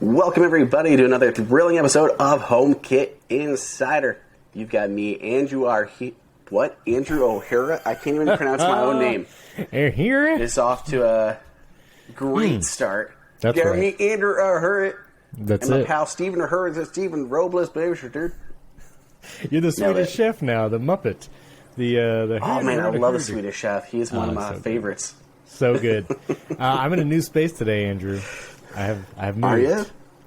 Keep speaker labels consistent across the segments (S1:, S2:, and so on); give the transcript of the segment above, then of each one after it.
S1: Welcome, everybody, to another thrilling episode of HomeKit Insider. You've got me, Andrew O'Hara? I can't even pronounce my own name.
S2: O'Hara?
S1: It's off to a great start.
S2: That's
S1: you got
S2: right.
S1: me, Andrew O'Hara.
S2: That's
S1: and
S2: it.
S1: my pal Stephen O'Hara. It's Stephen Robles, baby, dude.
S2: You're the Swedish chef now, the Muppet.
S1: Oh, man, I love the Swedish chef. He is one of my favorites.
S2: So good. I'm in a new space today, Andrew. I have moved.
S1: Are you?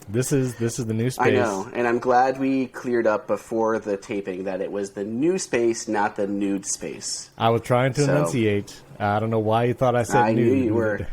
S2: This is the new space.
S1: I know, and I'm glad we cleared up before the taping that it was the new space, not the nude space.
S2: I was trying to enunciate. I don't know why you thought I said nude.
S1: I knew you were.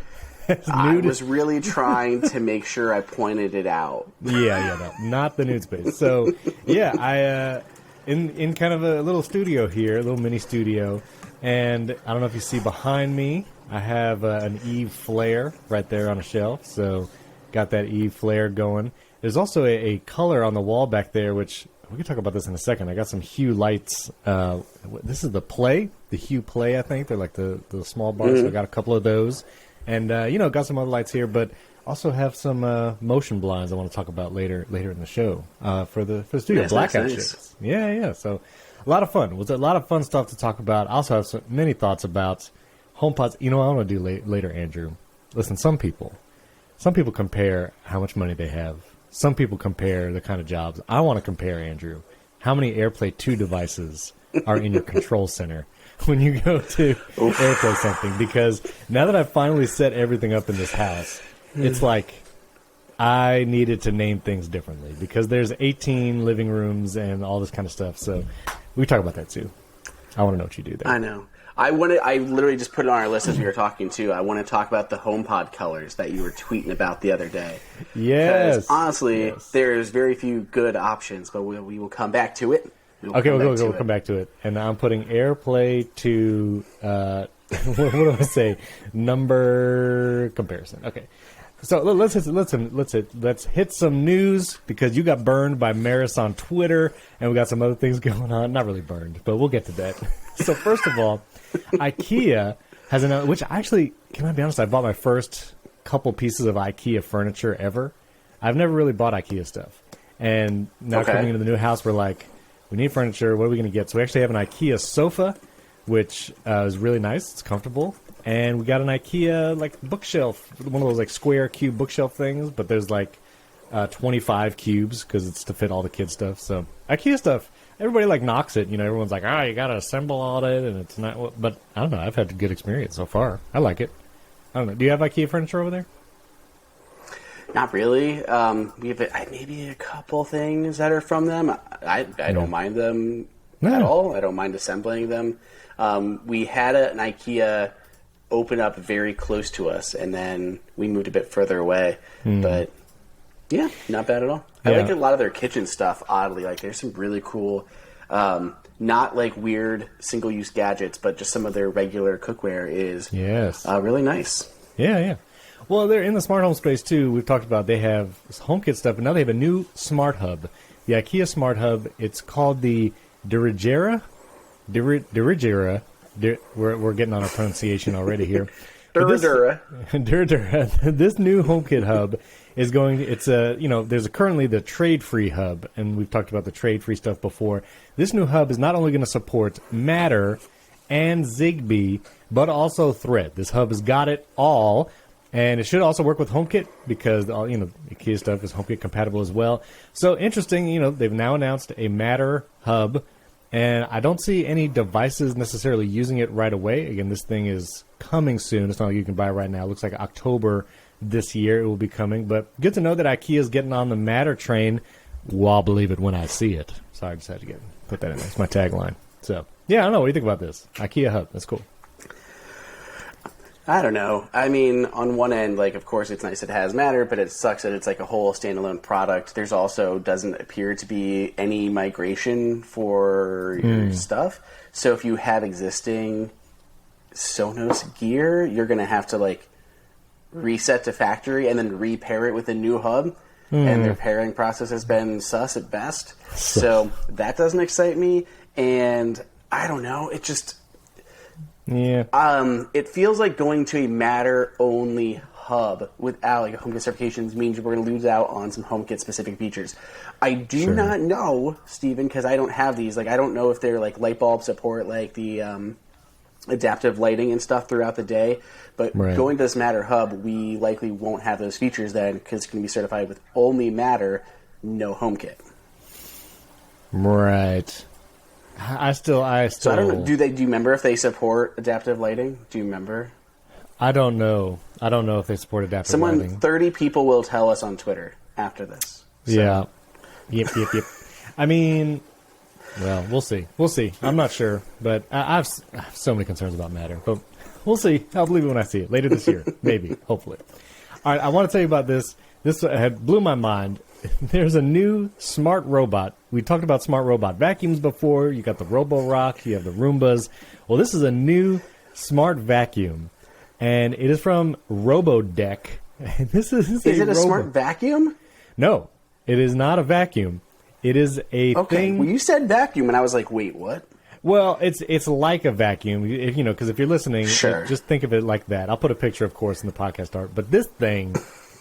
S1: I was really trying to make sure I pointed it out.
S2: No, not the nude space. So, yeah, I in kind of a little studio here, a little mini studio, and I don't know if you see behind me, I have an Eve flare right there on a shelf. So, got that Eve flare going. There's also a color on the wall back there, which we can talk about this in a second. I got some Hue lights. This is the Hue Play, I think. They're like the small bars. So I got a couple of those. And, got some other lights here, but also have some MotionBlinds I want to talk about later in the show for the studio. Blackout shades. Yeah. So a lot of fun. It was a lot of fun stuff to talk about. I also have many thoughts about HomePods. You know what I want to do later, Andrew? Listen, some people compare how much money they have. Some people compare the kind of jobs. I want to compare, Andrew, how many AirPlay 2 devices are in your control center when you go to AirPlay something, because now that I've finally set everything up in this house, it's like I needed to name things differently because there's 18 living rooms and all this kind of stuff. So we talk about that too. I want to know what you do there.
S1: I know. I literally just put it on our list as we were talking too. I want to talk about the HomePod colors that you were tweeting about the other day.
S2: Yes.
S1: Because honestly, there's very few good options, but we will come back to it.
S2: We'll come back to it. And I'm putting AirPlay to, what do I say? Number comparison. Okay. So let's hit some news, because you got burned by Meross on Twitter, and we got some other things going on. Not really burned, but we'll get to that. So first of all, Ikea has another, which actually, can I be honest, I bought my first couple pieces of Ikea furniture ever. I've never really bought Ikea stuff. And now coming into the new house, we're like, we need furniture. What are we going to get? So we actually have an Ikea sofa, which is really nice. It's comfortable. And we got an Ikea bookshelf, one of those square cube bookshelf things, but there's 25 cubes because it's to fit all the kids stuff. So Ikea stuff, everybody knocks it. Everyone's like, you got to assemble all it, and it's not. But I don't know. I've had a good experience so far. I like it. I don't know. Do you have Ikea furniture over there?
S1: Not really. We have maybe a couple things that are from them. I don't mind them at all. I don't mind assembling them. We had an Ikea open up very close to us, and then we moved a bit further away. But yeah, not bad at all. I like a lot of their kitchen stuff, oddly. There's some really cool, not weird single-use gadgets, but just some of their regular cookware is really nice.
S2: Yeah. Well, they're in the smart home space, too. We've talked about they have HomeKit stuff, but now they have a new smart hub. The IKEA smart hub, it's called the Dirigera. We're getting on our pronunciation already here.
S1: Dirigera.
S2: This new HomeKit hub is there's currently the trade-free hub, and we've talked about the trade-free stuff before. This new hub is not only going to support Matter and Zigbee, but also Thread. This hub has got it all. And it should also work with HomeKit because all IKEA stuff is HomeKit compatible as well. So interesting, they've now announced a Matter hub, and I don't see any devices necessarily using it right away. Again, this thing is coming soon. It's not like you can buy it right now. It looks like October this year it will be coming. But good to know that IKEA is getting on the Matter train. Well, I'll believe it when I see it. Sorry, I just had to put that in there. It's my tagline. So yeah, I don't know. What do you think about this IKEA hub? That's cool.
S1: I don't know. I mean, on one end, of course, it's nice it has Matter, but it sucks that it's a whole standalone product. There's also doesn't appear to be any migration for your stuff. So if you have existing Sonos gear, you're going to have to, reset to factory and then repair it with a new hub. And their pairing process has been sus at best. So that doesn't excite me. And I don't know. It just...
S2: Yeah.
S1: It feels like going to a Matter-only hub without like HomeKit certifications means we're going to lose out on some HomeKit specific features. I do not know, Steven, because I don't have these. Like, I don't know if they're like light bulb support, like the adaptive lighting and stuff throughout the day. But going to this Matter hub, we likely won't have those features then because it's going to be certified with only Matter, no HomeKit.
S2: Right. I still.
S1: So I don't know. Do you remember if they support adaptive lighting? Do you remember?
S2: I don't know. I don't know if they support adaptive lighting.
S1: 30 people will tell us on Twitter after this. So.
S2: Yeah. Yep. I mean, well, we'll see. I'm not sure, but I have so many concerns about Matter. But we'll see. I'll believe it when I see it later this year, maybe, hopefully. All right, I want to tell you about this. This had blew my mind. There's a new smart robot. We talked about smart robot vacuums before. You got the Roborock. You have the Roombas. Well, this is a new smart vacuum, and it is from RoboDeck. This is it a
S1: smart vacuum?
S2: No, it is not a vacuum. It is a thing.
S1: Well, you said vacuum, and I was like, wait, what?
S2: Well, it's like a vacuum, because if you're listening, just think of it like that. I'll put a picture, of course, in the podcast art. But this thing,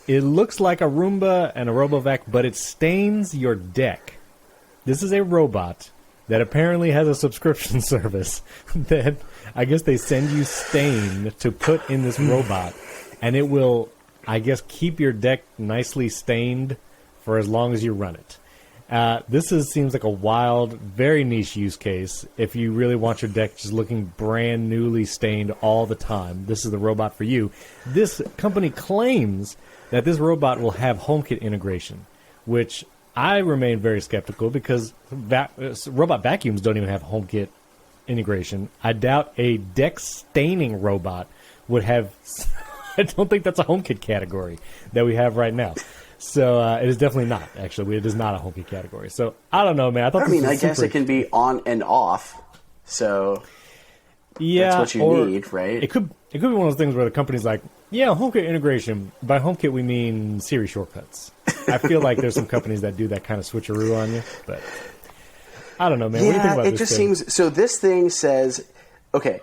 S2: it looks like a Roomba and a RoboVac, but it stains your deck. This is a robot that apparently has a subscription service that I guess they send you stain to put in this robot, and it will, I guess, keep your deck nicely stained for as long as you run it. This seems like a wild, very niche use case. If you really want your deck just looking brand newly stained all the time, this is the robot for you. This company claims that this robot will have HomeKit integration, which I remain very skeptical because robot vacuums don't even have HomeKit integration. I doubt a deck staining robot would have. I don't think that's a HomeKit category that we have right now. So it is definitely not. Actually, it is not a HomeKit category. So I don't know, man. I
S1: guess it can be on and off. So that's what you need, right?
S2: It could be one of those things where the company's like, yeah, HomeKit integration. By HomeKit, we mean Siri shortcuts. I feel like there's some companies that do that kind of switcheroo on you, but I don't know, man. What do you think about this?
S1: It just seems so. This thing says, okay,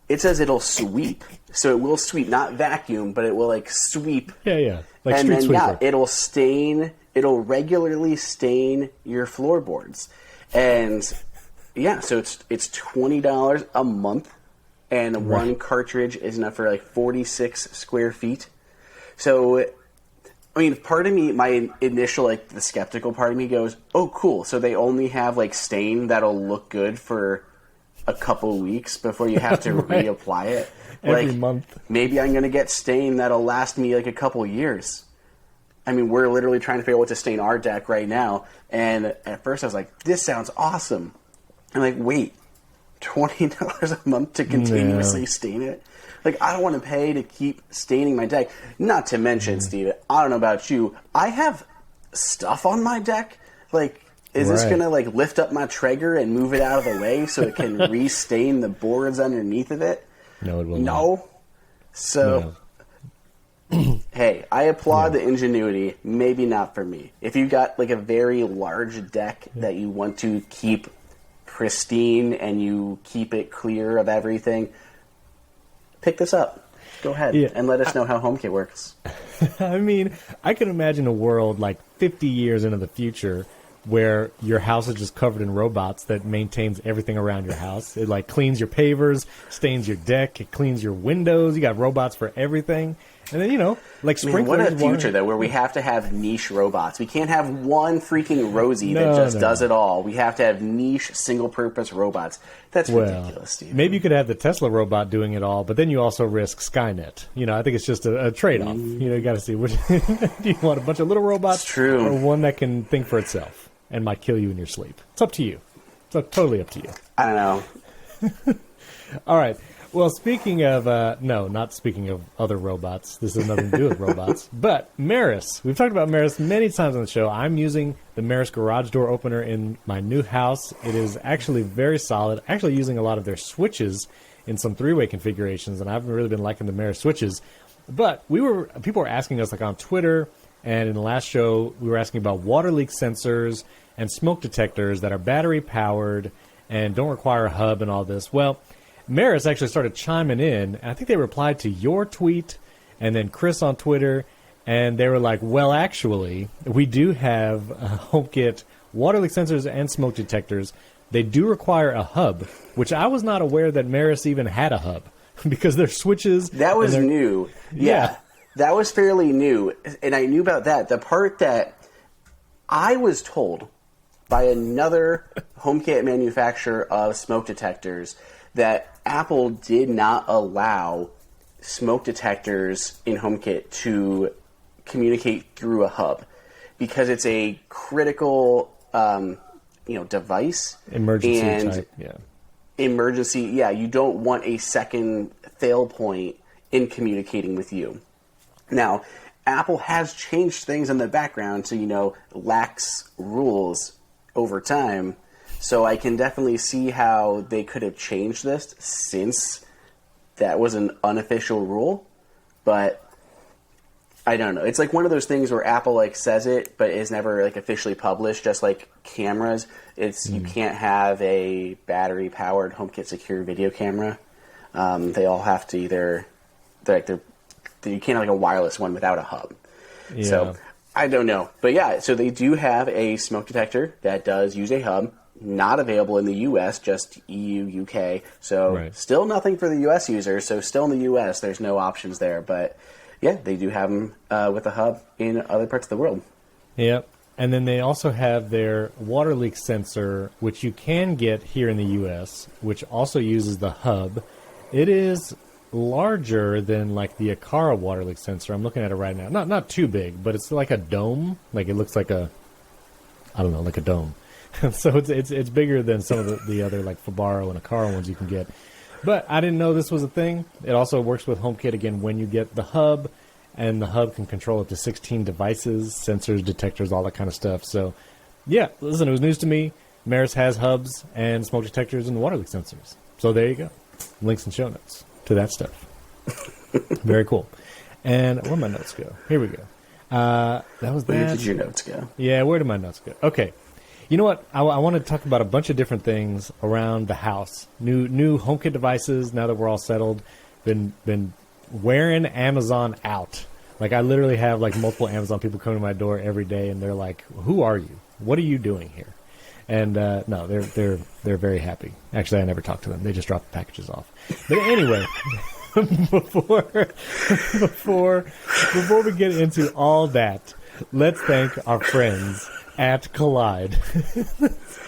S1: it says it'll sweep, so it will sweep, not vacuum, but it will like sweep.
S2: Yeah, like
S1: and
S2: street
S1: then
S2: sweeper.
S1: it'll stain. It'll regularly stain your floorboards, and so it's $20 a month, and one cartridge is enough for like 46 square feet. So, I mean, part of me, my initial, like, the skeptical part of me goes, oh, cool, so they only have, like, stain that'll look good for a couple weeks before you have to reapply it.
S2: Every month.
S1: Maybe I'm going to get stain that'll last me, like, a couple years. I mean, we're literally trying to figure out what to stain our deck right now, and at first I was like, this sounds awesome. I'm like, wait, $20 a month to continuously stain it? Like, I don't want to pay to keep staining my deck. Not to mention, Steve, I don't know about you, I have stuff on my deck. Like, is this going to, like, lift up my Traeger and move it out of the way so it can re-stain the boards underneath of it?
S2: No, it will
S1: not. So, hey, I applaud the ingenuity. Maybe not for me. If you've got, like, a very large deck that you want to keep pristine and you keep it clear of everything, pick this up. Go ahead and let us know how HomeKit works.
S2: I mean, I can imagine a world like 50 years into the future where your house is just covered in robots that maintains everything around your house. It like cleans your pavers, stains your deck, it cleans your windows. You got robots for everything. And then, like sprinklers.
S1: What a future, though, where we have to have niche robots. We can't have one freaking Rosie that just does it all. We have to have niche, single-purpose robots. That's ridiculous, Steve.
S2: Maybe you could have the Tesla robot doing it all, but then you also risk Skynet. I think it's just a trade-off. You got to see which. Do you want a bunch of little robots or one that can think for itself and might kill you in your sleep? It's up to you. It's totally up to you.
S1: I don't know.
S2: All right. Well, speaking of, not speaking of other robots. This has nothing to do with robots. But Meross. We've talked about Meross many times on the show. I'm using the Meross garage door opener in my new house. It is actually very solid. Actually using a lot of their switches in some three-way configurations, and I haven't really been liking the Meross switches. But people were asking us, like on Twitter, and in the last show, we were asking about water leak sensors and smoke detectors that are battery-powered and don't require a hub and all this. Well, Meross actually started chiming in, and I think they replied to your tweet and then Chris on Twitter, and they were like, well, actually, we do have HomeKit water leak sensors and smoke detectors. They do require a hub, which I was not aware that Meross even had a hub because their switches...
S1: That was new. Yeah. That was fairly new, and I knew about that. The part that I was told by another HomeKit manufacturer of smoke detectors that Apple did not allow smoke detectors in HomeKit to communicate through a hub because it's a critical device.
S2: Emergency type, yeah.
S1: Emergency, yeah. You don't want a second fail point in communicating with you. Now, Apple has changed things in the background to, lax rules over time. So I can definitely see how they could have changed this since that was an unofficial rule. But I don't know. It's like one of those things where Apple says it, but is never officially published. Just like cameras, you can't have a battery powered HomeKit secure video camera. They all have to either you can't have a wireless one without a hub. Yeah. So I don't know. But yeah, so they do have a smoke detector that does use a hub. Not available in the US, just EU, UK. So Still nothing for the US users. So still in the US, there's no options there. But yeah, they do have them with a hub in other parts of the world.
S2: Yep. And then they also have their water leak sensor, which you can get here in the US, which also uses the hub. It is larger than the Aqara water leak sensor. I'm looking at it right now. Not too big, but it's like a dome. It looks like a dome. So it's bigger than some of the other Fabaro and Aqara ones you can get. But I didn't know this was a thing. It also works with HomeKit again when you get the hub, and the hub can control up to 16 devices, sensors, detectors, all that kind of stuff. So yeah, listen, it was news to me. Meross has hubs and smoke detectors and water leak sensors. So there you go. Links and show notes to that stuff. Very cool. And where'd my notes go? Here we go. That was that.
S1: Where did your notes go?
S2: Yeah, where did my notes go? Okay. You know what? I want to talk about a bunch of different things around the house. New HomeKit devices, now that we're all settled. Been wearing Amazon out. I literally have multiple Amazon people come to my door every day, and they're like, who are you? What are you doing here? And no, they're very happy. Actually, I never talk to them. They just drop the packages off. But anyway, before we get into all that, let's thank our friends at Kolide.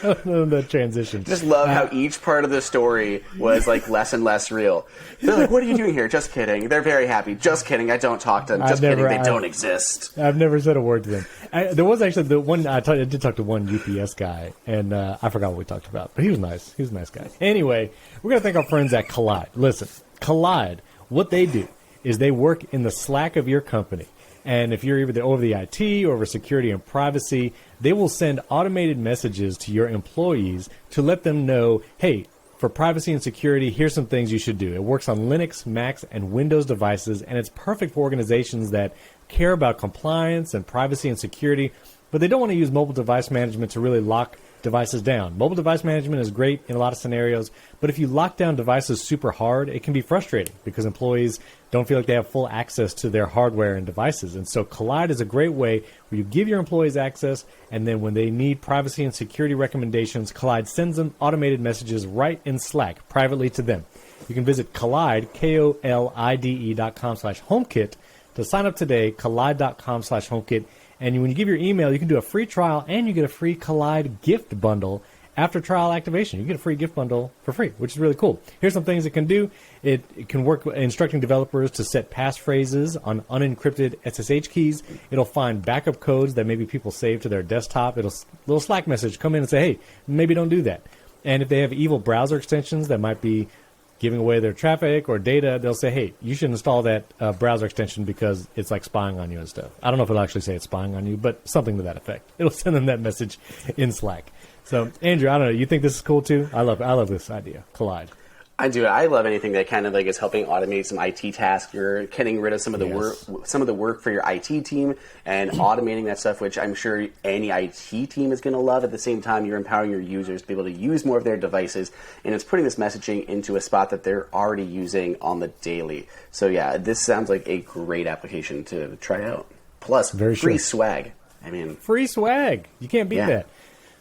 S2: The transition.
S1: Just love how each part of the story was less and less real. They're like, what are you doing here? Just kidding. They're very happy. Just kidding. I don't talk to them. Just kidding. They don't exist.
S2: I've never said a word to them. There was actually the one, I did talk to one UPS guy, and I forgot what we talked about, but he was nice. He was a nice guy. Anyway, we're going to thank our friends at Kolide. Listen, Kolide, what they do is they work in the Slack of your company. And if you're either over the IT or over security and privacy, they will send automated messages to your employees to let them know, hey, for privacy and security, here's some things you should do. It works on Linux, Macs, and Windows devices, and it's perfect for organizations that care about compliance and privacy and security, but they don't want to use mobile device management to really lock devices down. Mobile device management is great in a lot of scenarios, but if you lock down devices super hard, it can be frustrating because employees don't feel like they have full access to their hardware and devices. And so Kolide is a great way where you give your employees access, and then when they need privacy and security recommendations, Kolide sends them automated messages right in Slack, privately to them. You can visit Kolide, KOLIDE.com/HomeKit to sign up today, Kolide.com/HomeKit. And when you give your email, you can do a free trial, and you get a free Kolide gift bundle after trial activation. You get a free gift bundle for free, which is really cool. Here's some things it can do. It can work instructing developers to set passphrases on unencrypted SSH keys. It'll find backup codes that maybe people save to their desktop. It'll little Slack message come in and say, hey, maybe don't do that. And if they have evil browser extensions that might be giving away their traffic or data, they'll say, hey, you should install that browser extension because it's spying on you and stuff. I don't know if it'll actually say it's spying on you, but something to that effect. It'll send them that message in Slack. So, Andrew, I don't know. You think this is cool too? I love this idea, Kolide.
S1: I do. I love anything that kind of like is helping automate some IT tasks. You're getting rid of some of the work for your IT team and automating that stuff, which I'm sure any IT team is going to love. At the same time, you're empowering your users to be able to use more of their devices, and it's putting this messaging into a spot that they're already using on the daily. So yeah, this sounds like a great application to try out. Plus, free swag. I mean,
S2: free swag. You can't beat that.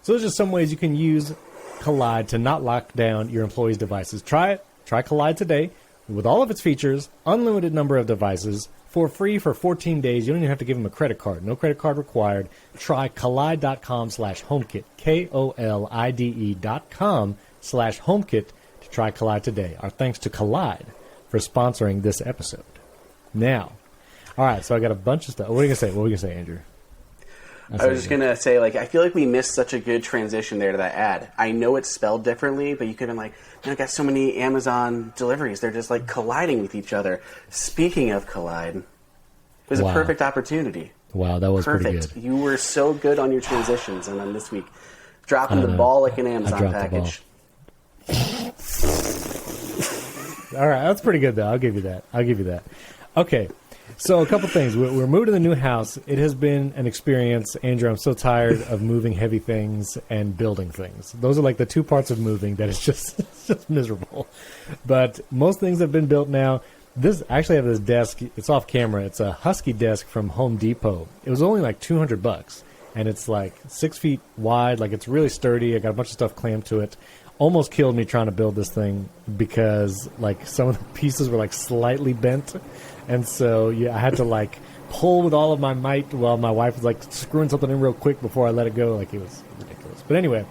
S2: So there's just some ways you can use Kolide to not lock down your employees' devices. Try it. Try Kolide today with all of its features, unlimited number of devices, for free for 14 days. You don't even have to give them a credit card. No credit card required. Try Kolide.com/HomeKit, KOLIDE.com/HomeKit to try Kolide today. Our thanks to Kolide for sponsoring this episode. Now, all right, so I got a bunch of stuff. What are you going to say? What were you going to say, Andrew?
S1: I was just going to say, like, I feel like we missed such a good transition there to that ad. I know it's spelled differently, but you could have been like, man, I got so many Amazon deliveries. They're just, like, colliding with each other. Speaking of collide, it was a perfect opportunity.
S2: Wow, that was
S1: perfect.
S2: Pretty good.
S1: You were so good on your transitions, and then this week, dropping the ball like an Amazon package.
S2: All right, that's pretty good, though. I'll give you that. Okay. So a couple things. We're moving to the new house. It has been an experience. Andrew, I'm so tired of moving heavy things and building things. Those are like the two parts of moving that is just, it's just miserable. But most things have been built now. I actually have this desk. It's off camera. It's a Husky desk from Home Depot. It was only like $200, and it's like 6 feet wide. Like, it's really sturdy. I got a bunch of stuff clamped to it. Almost killed me trying to build this thing because like some of the pieces were like slightly bent. And so I had to like pull with all of my might while my wife was like screwing something in real quick before I let it go. Like, it was ridiculous. But anyway,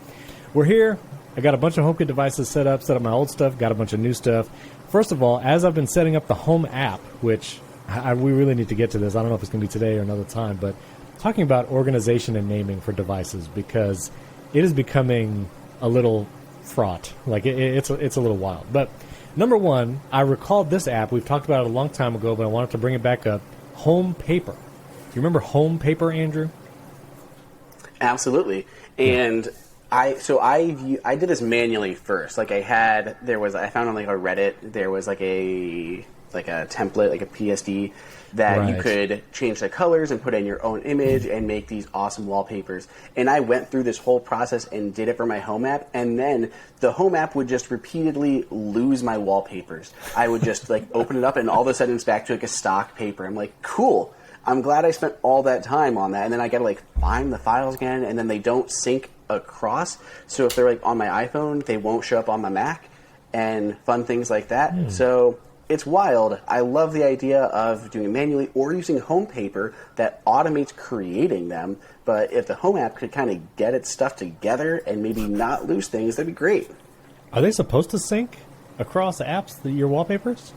S2: we're here. I got a bunch of HomeKit devices set up my old stuff, got a bunch of new stuff. First of all, as I've been setting up the Home app, which we really need to get to this. I don't know if it's going to be today or another time, but talking about organization and naming for devices, because it is becoming a little fraught. Like, it's a little wild. But number one, I recalled this app. We've talked about it a long time ago, but I wanted to bring it back up. HomePaper. Do you remember HomePaper, Andrew?
S1: Absolutely. And I did this manually first. Like, I found on like a Reddit, there was like a template, like a PSD, that you could change the colors and put in your own image and make these awesome wallpapers. And I went through this whole process and did it for my Home app, and then the Home app would just repeatedly lose my wallpapers. I would just like open it up, and all of a sudden it's back to like a stock paper. I'm like, cool. I'm glad I spent all that time on that. And then I gotta like find the files again, and then they don't sync across. So if they're like on my iPhone, they won't show up on my Mac, and fun things like that. So it's wild. I love the idea of doing it manually or using HomePaper that automates creating them. But if the Home app could kind of get its stuff together and maybe not lose things, that'd be great.
S2: Are they supposed to sync across apps, your wallpapers?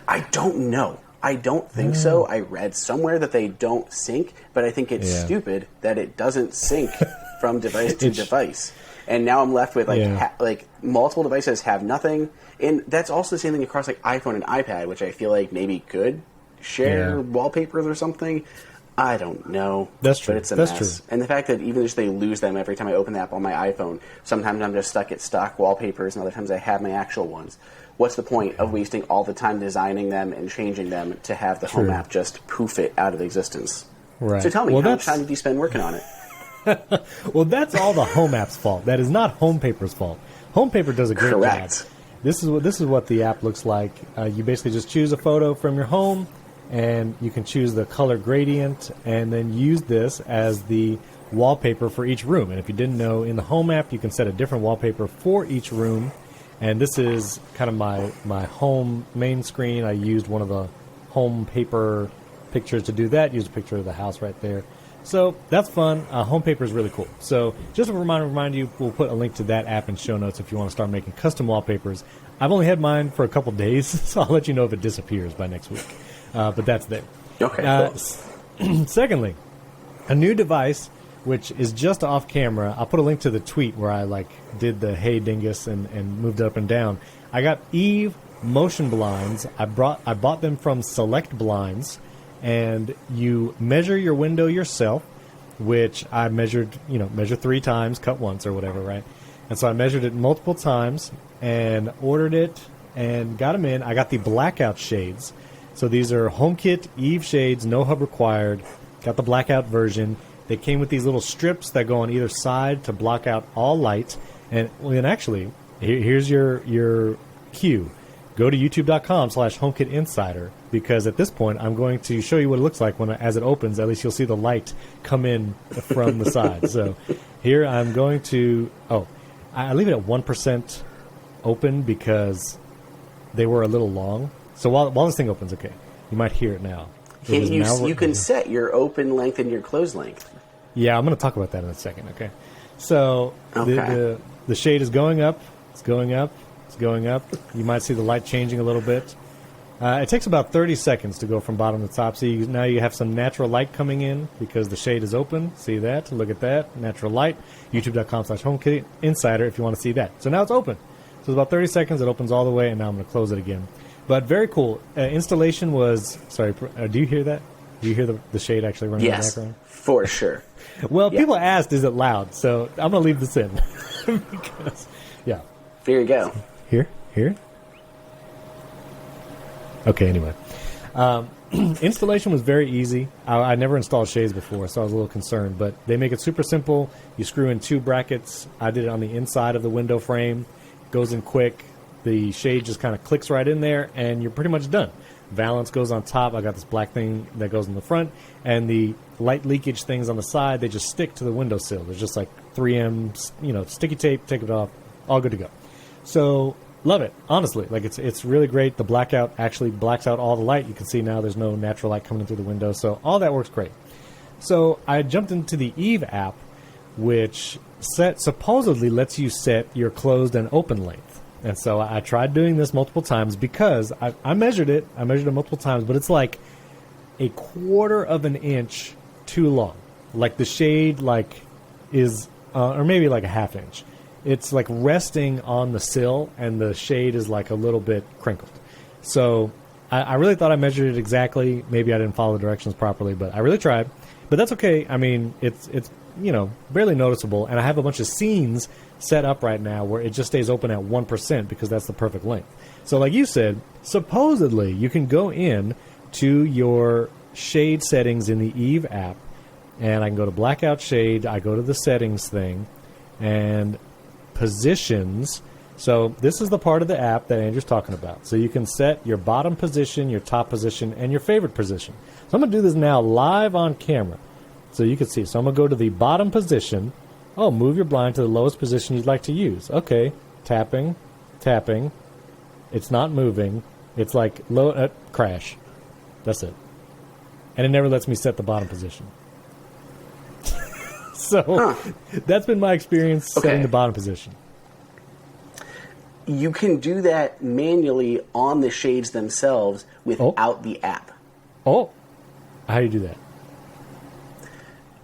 S1: I don't know. I don't think so. I read somewhere that they don't sync, but I think it's stupid that it doesn't sync from device to device. And now I'm left with like multiple devices have nothing. And that's also the same thing across like iPhone and iPad, which I feel like maybe could share wallpapers or something. I don't know.
S2: That's true.
S1: But it's a mess. True. And the fact that even if they lose them every time I open the app on my iPhone, sometimes I'm just stuck at stock wallpapers, and other times I have my actual ones. What's the point of wasting all the time designing them and changing them to have the Home app just poof it out of existence? Right. So tell me, how much time did you spend working on it?
S2: Well, that's all the Home app's fault. That is not HomePaper's fault. HomePaper does a great job. This is what the app looks like. You basically just choose a photo from your home, and you can choose the color gradient, and then use this as the wallpaper for each room. And if you didn't know, in the Home app, you can set a different wallpaper for each room. And this is kind of my home main screen. I used one of the HomePaper pictures to do that. Used a picture of the house right there. So that's fun. HomePaper is really cool. So just a remind you, we'll put a link to that app in show notes if you want to start making custom wallpapers. I've only had mine for a couple days, so I'll let you know if it disappears by next week. But that's there.
S1: Okay. Cool.
S2: Secondly, a new device, which is just off camera. I'll put a link to the tweet where I did the hey dingus and moved up and down. I got Eve MotionBlinds. I bought them from Select Blinds. And you measure your window yourself, which I measure 3 times, cut once or whatever, right? And so I measured it multiple times and ordered it and got them in. I got the Blackout shades. So these are HomeKit Eve shades, no hub required. Got the Blackout version. They came with these little strips that go on either side to block out all light. And actually, here's your cue. Go to youtube.com/HomeKit Insider, because at this point I'm going to show you what it looks like as it opens. At least you'll see the light come in from the side. So here I'm going to... Oh, I leave it at 1% open because they were a little long. So while this thing opens, okay, you might hear it now.
S1: You can set your open length and your closed length.
S2: Yeah, I'm going to talk about that in a second, okay? So the shade is going up. It's going up. It's going up. You might see the light changing a little bit. It takes about 30 seconds to go from bottom to top. So now you have some natural light coming in because the shade is open. See that? Look at that. Natural light. YouTube.com/HomeKit Insider if you want to see that. So now it's open. So it's about 30 seconds. It opens all the way, and now I'm going to close it again. But very cool. Installation was... Sorry, do you hear that? Do you hear the shade actually running in the background?
S1: Yes, for sure.
S2: Well, people asked, is it loud? So I'm going to leave this in. Because, yeah.
S1: There you go.
S2: Here? Okay, anyway. Installation was very easy. I never installed shades before, so I was a little concerned. But they make it super simple. You screw in 2 brackets. I did it on the inside of the window frame. Goes in quick. The shade just kind of clicks right in there, and you're pretty much done. Valance goes on top. I got this black thing that goes in the front, and the light leakage things on the side, they just stick to the windowsill. There's just like 3M, sticky tape, take it off, all good to go. So, love it, honestly. Like, it's really great. The Blackout actually blacks out all the light. You can see now there's no natural light coming in through the window, so all that works great. So, I jumped into the Eve app, which supposedly lets you set your closed and open length. And so I tried doing this multiple times because I measured it. I measured it multiple times, but it's like a 1/4 of an inch too long. Like the shade is, or maybe like a 1/2 inch. It's like resting on the sill, and the shade is like a little bit crinkled. So I really thought I measured it exactly. Maybe I didn't follow the directions properly, but I really tried. But that's okay. I mean, it's barely noticeable, and I have a bunch of scenes set up right now where it just stays open at 1% because that's the perfect length. So like you said, supposedly you can go in to your shade settings in the Eve app, and I can go to Blackout Shade, I go to the settings thing, and positions. So this is the part of the app that Andrew's talking about. So you can set your bottom position, your top position, and your favorite position. So I'm going to do this now live on camera so you can see. So I'm going to go to the bottom position. Oh, move your blind to the lowest position you'd like to use. Okay, tapping. It's not moving. It's like low, crash. That's it. And it never lets me set the bottom position. So that's been my experience setting the bottom position.
S1: You can do that manually on the shades themselves without the app.
S2: Oh, how do you do that?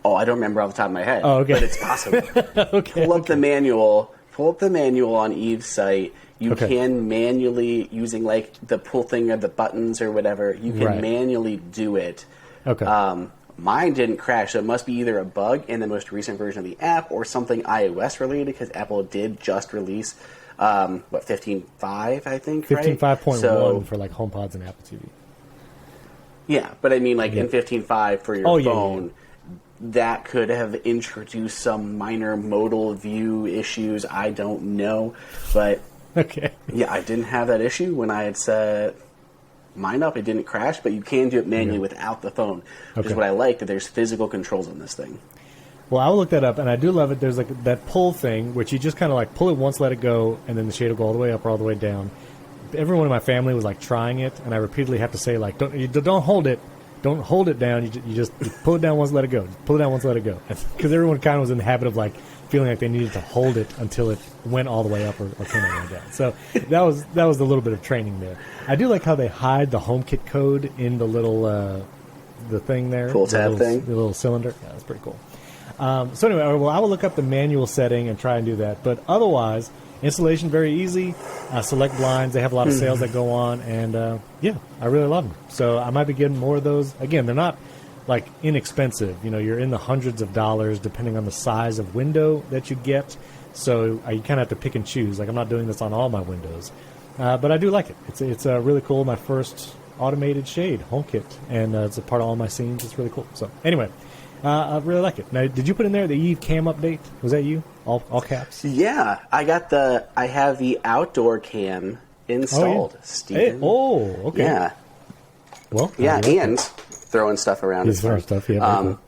S1: Oh, I don't remember off the top of my head.
S2: Oh, okay.
S1: But it's possible. Pull up the manual on Eve's site. You can manually, using like the pull thing or the buttons or whatever, you can manually do it. Okay. Mine didn't crash, so it must be either a bug in the most recent version of the app or something iOS related, because Apple did just release 15.5, I think,
S2: 15.5.1 for like HomePods and Apple TV.
S1: Yeah, but I mean, like in 15.5 for your phone, that could have introduced some minor modal view issues. I don't know, but yeah, I didn't have that issue when I had set mine up. It didn't crash, but you can do it manually without the phone, which is what I like, that there's physical controls on this thing.
S2: Well, I will look that up, and I do love it. There's like that pull thing, which you just kind of like pull it once, let it go, and then the shade will go all the way up or all the way down. Everyone in my family was like trying it, and I repeatedly have to say like, don't hold it. Don't hold it down. You just pull it down once, let it go. Just pull it down once, let it go. Because everyone kind of was in the habit of like feeling like they needed to hold it until it went all the way up or came all the way down. So that was a little bit of training there. I do like how they hide the HomeKit code in the little the thing there.
S1: Pull tab thing.
S2: The little cylinder. Yeah, that's pretty cool. So anyway, I will look up the manual setting and try and do that. But otherwise, installation very easy. Select blinds. They have a lot of sales that go on, and I really love them. So I might be getting more of those. Again, they're not like inexpensive. You're in the hundreds of dollars depending on the size of window that you get. So you kind of have to pick and choose. Like, I'm not doing this on all my windows. But I do like it. It's really cool. My first automated shade, HomeKit. And it's a part of all my scenes. It's really cool. So anyway, I really like it. Now, did you put in there the Eve cam update? Was that you? All caps?
S1: Yeah. I have the outdoor cam installed, Steven.
S2: Okay.
S1: Yeah.
S2: Well,
S1: yeah, and throwing stuff around.
S2: He's throwing stuff, yeah. Cool.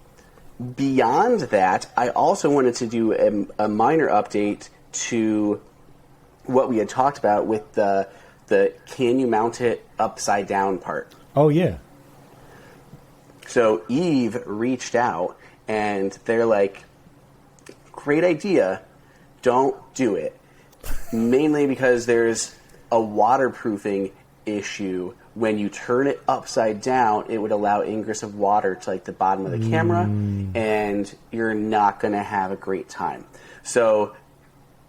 S1: Beyond that, I also wanted to do a minor update to what we had talked about with the can you mount it upside down part.
S2: Oh, yeah.
S1: So Eve reached out, and they're like, great idea, don't do it. Mainly because there's a waterproofing issue. When you turn it upside down, it would allow ingress of water to like the bottom of the camera, and you're not going to have a great time. So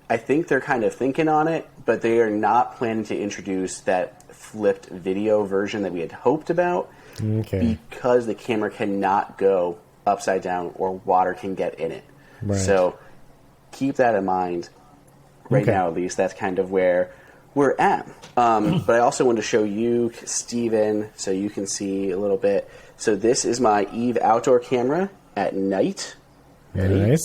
S1: I think they're kind of thinking on it, but they are not planning to introduce that flipped video version that we had hoped about, because the camera cannot go upside down or water can get in it. Right. So keep that in mind. Right now, at least, that's kind of where we're at. But I also want to show you, Steven, so you can see a little bit. So this is my Eve outdoor camera at night. Ready?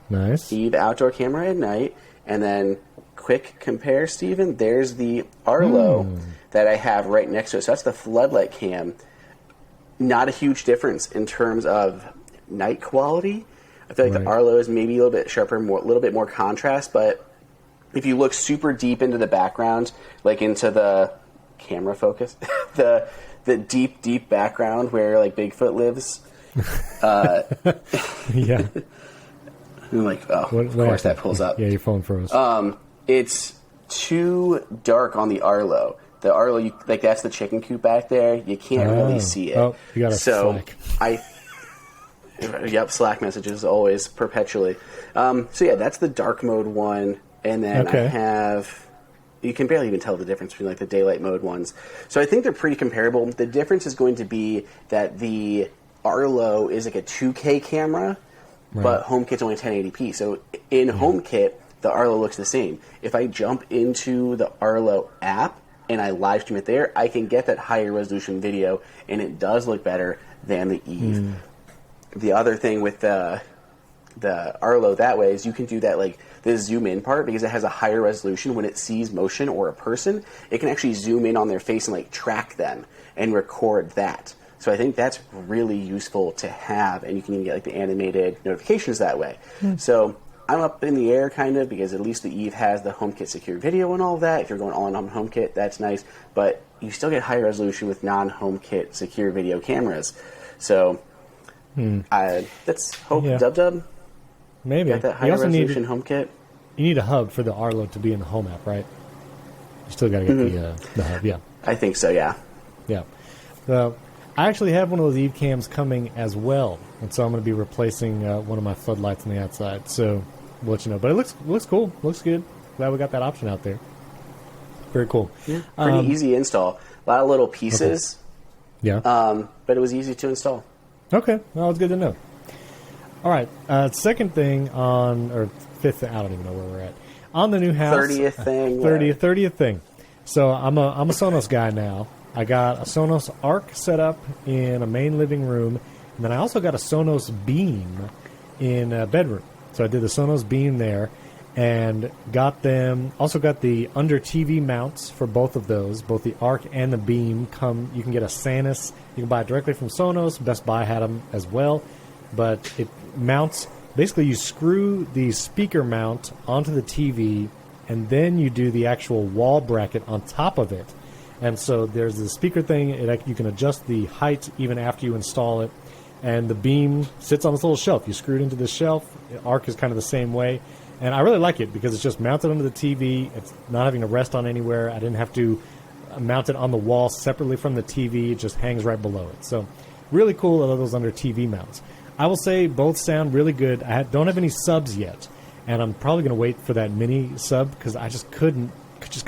S2: Nice.
S1: Eve outdoor camera at night. And then quick compare, Steven. There's the Arlo that I have right next to it. So that's the floodlight cam. Not a huge difference in terms of night quality. I feel like the Arlo is maybe a little bit sharper, a little bit more contrast, but if you look super deep into the background, like into the camera focus, the deep background where like Bigfoot lives,
S2: yeah.
S1: I'm like, of course that pulls up.
S2: Yeah, your phone froze.
S1: It's too dark on the Arlo. The Arlo, that's the chicken coop back there. You can't really see it.
S2: Oh, you got a Slack.
S1: Slack messages always, perpetually. So yeah, that's the dark mode one. And then I have, you can barely even tell the difference between like the daylight mode ones. So I think they're pretty comparable. The difference is going to be that the Arlo is like a 2K camera, but HomeKit's only 1080p. So in HomeKit, the Arlo looks the same. If I jump into the Arlo app and I live stream it there, I can get that higher resolution video, and it does look better than the Eve. The other thing with the Arlo that way is you can do that like the zoom in part, because it has a higher resolution. When it sees motion or a person, it can actually zoom in on their face and like track them and record that. So I think that's really useful to have, and you can even get like the animated notifications that way. So I'm up in the air kind of, because at least the Eve has the HomeKit secure video and all of that. If you're going all in on HomeKit, that's nice, but you still get higher resolution with non-HomeKit secure video cameras. So let's hope dub.
S2: Maybe.
S1: Got that higher resolution HomeKit.
S2: You need a hub for the Arlo to be in the Home app, right? You still got to get the hub, yeah.
S1: I think so, yeah.
S2: Yeah. So I actually have one of those Eve cams coming as well, and so I'm going to be replacing one of my floodlights on the outside. So we'll let you know. But it looks cool. Looks good. Glad we got that option out there. Very cool.
S1: Yeah, pretty easy install. A lot of little pieces.
S2: Yeah.
S1: But it was easy to install.
S2: Okay. Well, it's good to know. All right. Second thing or fifth, I don't even know where we're at. On the new house.
S1: 30th thing.
S2: 30th thing. So I'm a Sonos guy now. I got a Sonos Arc set up in a main living room, and then I also got a Sonos Beam in a bedroom. So I did the Sonos Beam there, and got the under TV mounts for both of those. Both the Arc and the Beam you can get a Sanus. You can buy it directly from Sonos. Best Buy had them as well. But it mounts, basically you screw the speaker mount onto the TV, and then you do the actual wall bracket on top of it. And so there's the speaker thing. You can adjust the height even after you install it. And the Beam sits on this little shelf. You screw it into the shelf. The Arc is kind of the same way. And I really like it because it's just mounted under the TV. It's not having to rest on anywhere. I didn't have to mount it on the wall separately from the TV. It just hangs right below it. So really cool. I love those under TV mounts. I will say both sound really good. I don't have any subs yet, and I'm probably going to wait for that mini sub because I just could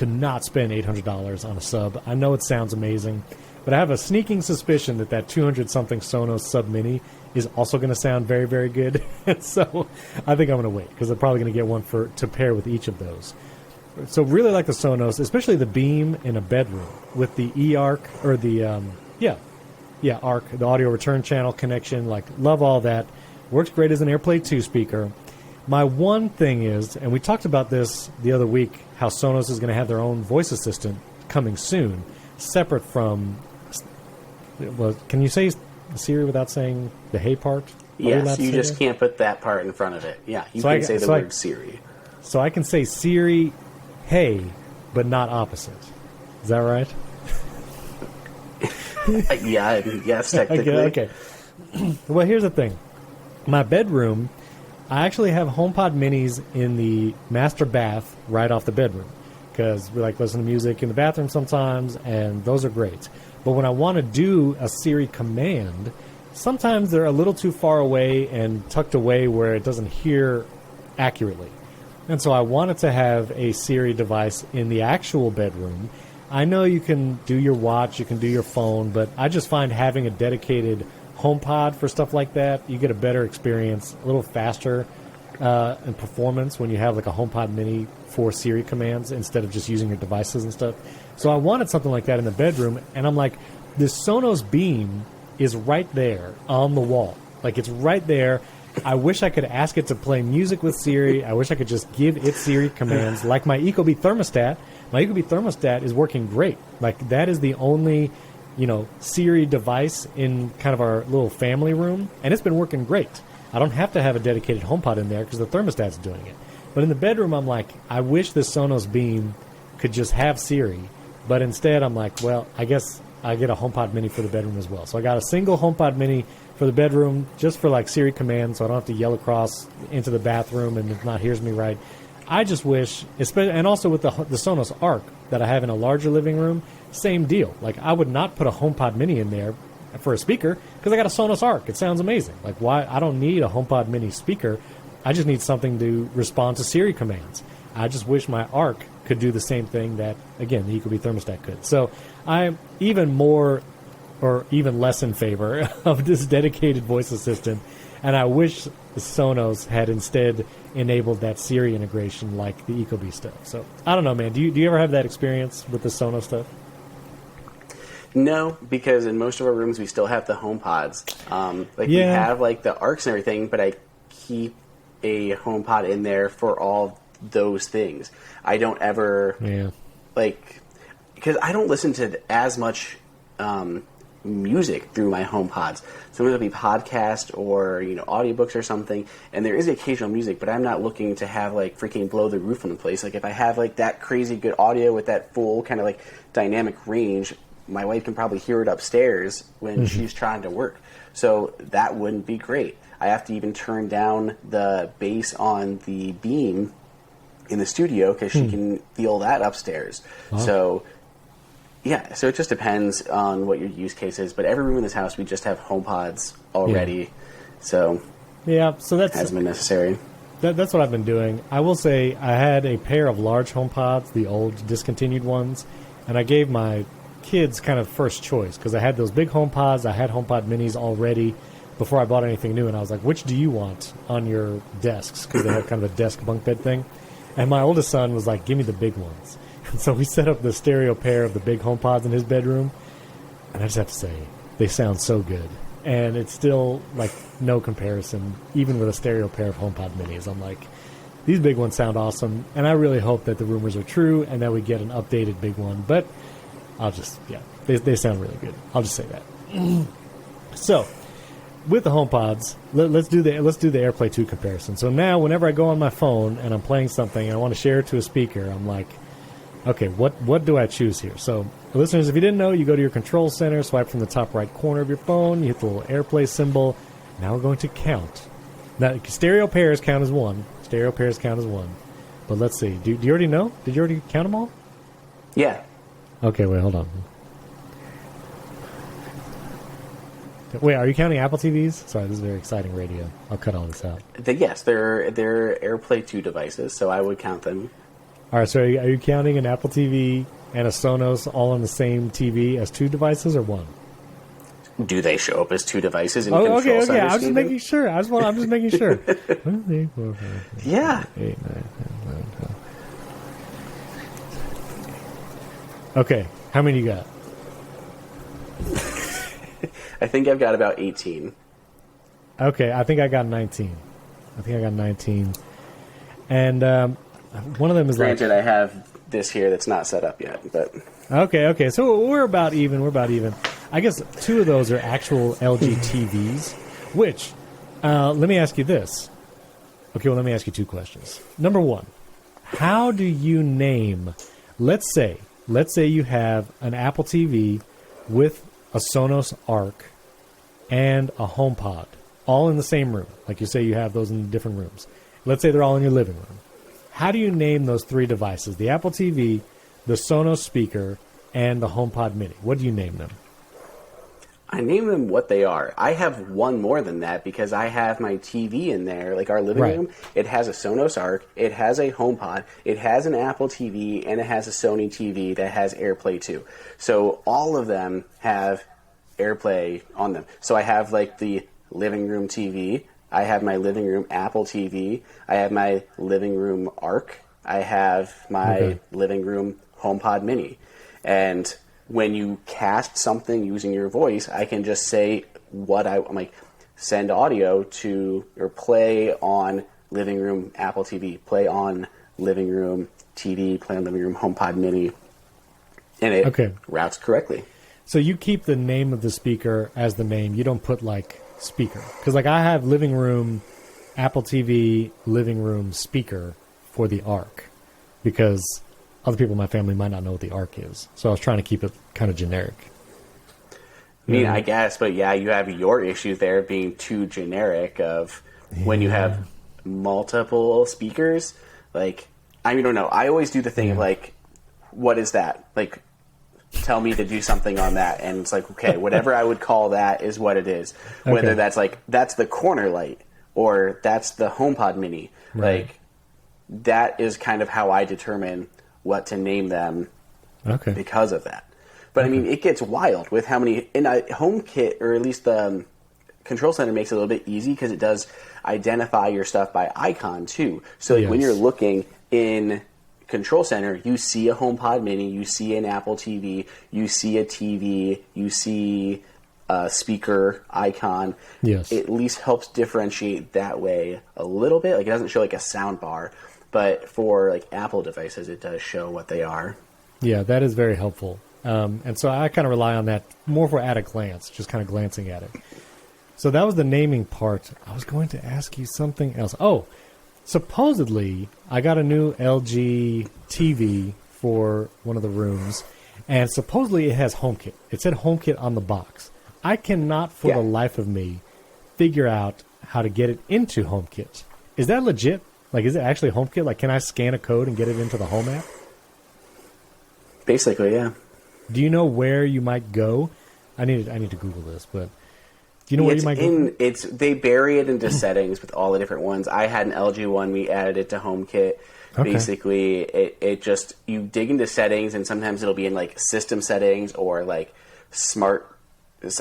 S2: not spend $800 on a sub. I know it sounds amazing, But I have a sneaking suspicion that 200-something Sonos Sub Mini is also going to sound very, very good. So I think I'm going to wait because I'm probably going to get one to pair with each of those. So really like the Sonos, especially the Beam in a bedroom with the eARC or the ARC, the audio return channel connection. Like, love all that. Works great as an AirPlay 2 speaker. My one thing is, and we talked about this the other week, how Sonos is going to have their own voice assistant coming soon, separate from. Well, can you say Siri without saying the hey part?
S1: Yes, you just can't put that part in front of it. Yeah, you can say the word Siri.
S2: So I can say Siri, hey, but not opposite. Is that right?
S1: Yes, technically.
S2: Okay. Well, here's the thing. My bedroom, I actually have HomePod minis in the master bath right off the bedroom because we like listen to music in the bathroom sometimes, and those are great. But when I want to do a Siri command, sometimes they're a little too far away and tucked away where it doesn't hear accurately. And so I wanted to have a Siri device in the actual bedroom. I know you can do your watch, you can do your phone, but I just find having a dedicated HomePod for stuff like that, you get a better experience, a little faster in performance when you have like a HomePod mini for Siri commands instead of just using your devices and stuff. So I wanted something like that in the bedroom, and I'm like, this Sonos Beam is right there on the wall. Like, it's right there. I wish I could ask it to play music with Siri. I wish I could just give it Siri commands like my Ecobee thermostat. My Ecobee thermostat is working great. Like, that is the only, Siri device in kind of our little family room, and it's been working great. I don't have to have a dedicated HomePod in there because the thermostat's doing it. But in the bedroom, I'm like, I wish this Sonos Beam could just have Siri. But instead, I'm like, well, I guess I get a HomePod mini for the bedroom as well. So I got a single HomePod mini for the bedroom just for like Siri commands, so I don't have to yell across into the bathroom and it not hears me right. I just wish, and also with the Sonos Arc that I have in a larger living room, same deal. Like, I would not put a HomePod mini in there for a speaker because I got a Sonos Arc. It sounds amazing. Like, why? I don't need a HomePod mini speaker. I just need something to respond to Siri commands. I just wish my Arc could do the same thing that, again, the Ecobee thermostat could. So I'm even more or even less in favor of this dedicated voice assistant, and I wish the Sonos had instead enabled that Siri integration like the Ecobee stuff. So I don't know, man. Do you ever have that experience with the Sonos stuff?
S1: No, because in most of our rooms we still have the HomePods. We have like the Arcs and everything, but I keep a HomePod in there for all those things. I don't ever because I don't listen to as much music through my HomePods. So it'll be podcast or audiobooks or something, and there is occasional music, but I'm not looking to have like freaking blow the roof on the place. Like if I have like that crazy good audio with that full kind of like dynamic range, my wife can probably hear it upstairs when she's trying to work. So that wouldn't be great. I have to even turn down the bass on the Beam in the studio because she can feel that upstairs. Oh. So it just depends on what your use case is. But every room in this house, we just have HomePods already. So that's hasn't been necessary.
S2: That's what I've been doing. I will say I had a pair of large HomePods, the old discontinued ones, and I gave my kids kind of first choice because I had those big HomePods. I had HomePod minis already before I bought anything new, and I was like, which do you want on your desks? Because they have kind of a desk bunk bed thing. And my oldest son was like, give me the big ones. And so we set up the stereo pair of the big HomePods in his bedroom, and I just have to say, they sound so good. And it's still like no comparison, even with a stereo pair of HomePod minis. I'm like, these big ones sound awesome, and I really hope that the rumors are true and that we get an updated big one. But they sound really good. I'll just say that. So, with the HomePods, let's do the AirPlay 2 comparison. So now, whenever I go on my phone and I'm playing something and I want to share it to a speaker, I'm like, okay, what do I choose here? So, listeners, if you didn't know, you go to your control center, swipe from the top right corner of your phone, you hit the little AirPlay symbol. Now we're going to count. Now, stereo pairs count as one. But let's see. Do you already know? Did you already count them all?
S1: Yeah.
S2: Okay, wait, hold on. Wait, are you counting Apple TVs? Sorry, this is very exciting radio. I'll cut all this out.
S1: Yes, they're AirPlay 2 devices, so I would count them.
S2: All right, so are you counting an Apple TV and a Sonos all on the same TV as 2 devices or 1?
S1: Do they show up as 2 devices in
S2: Control
S1: Center?
S2: Okay. I'm just making sure. I'm just making sure.
S1: Yeah.
S2: 8, 9, 10, 11, 12. Okay. How many you got?
S1: I think I've got about 18.
S2: Okay. I think I got 19. And one of them is
S1: Granted, I have this here that's not set up yet, but...
S2: Okay. So we're about even. I guess 2 of those are actual LG TVs, which, let me ask you this. Okay, well, let me ask you 2 questions. Number 1, how do you name, let's say you have an Apple TV with a Sonos Arc and a HomePod, all in the same room. Like you say you have those in different rooms. Let's say they're all in your living room. How do you name those 3 devices? The Apple TV, the Sonos speaker, and the HomePod mini. What do you name them?
S1: I name them what they are. I have one more than that because I have my TV in there, like our living room. It has a Sonos Arc, it has a HomePod, it has an Apple TV, and it has a Sony TV that has AirPlay too. So all of them have AirPlay on them. So I have like the living room TV, I have my living room Apple TV, I have my living room Arc, I have my living room HomePod mini. And when you cast something using your voice, I can just say I'm like, send audio to, or play on living room Apple TV, play on living room TV, play on living room HomePod mini, and it routes correctly.
S2: So you keep the name of the speaker as the name. You don't put like speaker. Because like I have living room Apple TV, living room speaker for the Arc. Because other people in my family might not know what the Arc is. So I was trying to keep it kind of generic.
S1: I mean, I guess, but yeah, you have your issue there being too generic of when you have multiple speakers. Like, I don't know. I always do the thing of like, what is that? Like, tell me to do something on that. And it's like, okay, whatever I would call that is what it is. Whether that's like, that's the corner light or that's the HomePod mini. Like, that is kind of how I determine what to name them because of that. But I mean, it gets wild with how many, in a HomeKit, or at least the Control Center makes it a little bit easy because it does identify your stuff by icon too. So like when you're looking in Control Center, you see a HomePod mini, you see an Apple TV, you see a TV, you see a speaker icon. It at least helps differentiate that way a little bit. Like it doesn't show like a sound bar. But for like Apple devices, it does show what they are. Yeah,
S2: that is very helpful. And so I kind of rely on that more for at a glance, just kind of glancing at it. So that was the naming part. I was going to ask you something else. Oh, supposedly I got a new LG TV for one of the rooms, and supposedly it has HomeKit. It said HomeKit on the box. I cannot for the life of me figure out how to get it into HomeKit. Is that legit? Like, is it actually HomeKit? Like, can I scan a code and get it into the Home app?
S1: Basically, yeah.
S2: Do you know where you might go? I need to Google this, but do you know where you might go?
S1: They bury it into settings with all the different ones. I had an LG one. We added it to HomeKit. Basically, it just, you dig into settings, and sometimes it'll be in, like, system settings or, like, smart.